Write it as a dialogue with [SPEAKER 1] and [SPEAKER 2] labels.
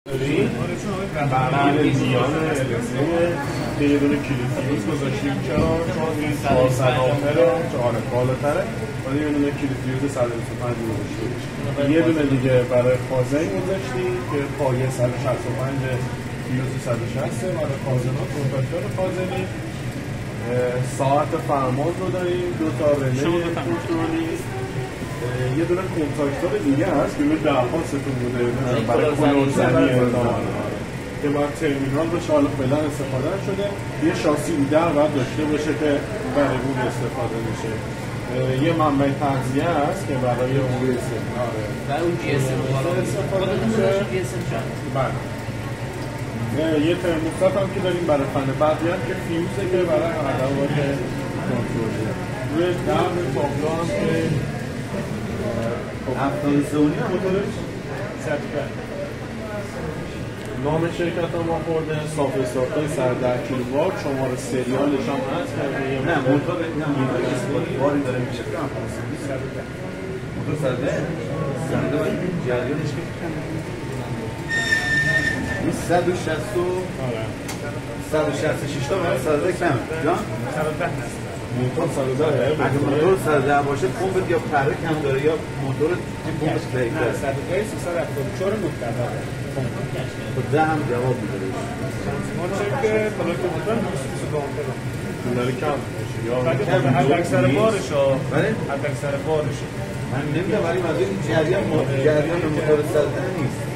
[SPEAKER 1] بعد دیان الزه به یه دونه کلیفیوز گذاشتیم چرا؟ چون این 400 رو چهاره بالاتره ولی یه دونه کلیفیوز 125 گذاشتیم یه دونه دیگه برای خازن گذاشتیم که پایه 165 فیوز 160 برای خازنات کنتاکتور خازنی ساعت فرماز رو داریم دو تا رله کنترلی یه دونه کنتاکتور دیگه هست که روی درخواستتون بوده برای کلوزنی که باید ترمینال بشه حالا فعلا استفاده شده یه شاسی در باید داشته باشه که برای اون استفاده میشه یه منبع تغذیه هست که برای اون
[SPEAKER 2] برای اون جی اس ام
[SPEAKER 1] استفاده میشه یه ترموستات هم که داریم برای فن بعدیت که فیوزه که برای ادوات کنترله روی درد تابلو هم که
[SPEAKER 3] 73 موتورش
[SPEAKER 1] نام شرکت ما خورده صاف استارتای 110 کیلووات شماره سریالش هم هست
[SPEAKER 3] نه موتور باری داره میشه موتور 110 جریانش که 166 تا برای 110 کمه جان؟
[SPEAKER 1] 110 هست موتور 110
[SPEAKER 3] اگه موتور 110 باشه پمپ یا پره کم داره یا موتور پمپ سپیک داره
[SPEAKER 1] 110 374 مکتبه
[SPEAKER 3] خب ده هم جواب میده
[SPEAKER 1] ما چک بلاک موتور 222 داره کم میشه یا حد اکثر بارش حد اکثر بارش
[SPEAKER 3] من نمیدونم ولی مثلا این جریان موتور 110 نیست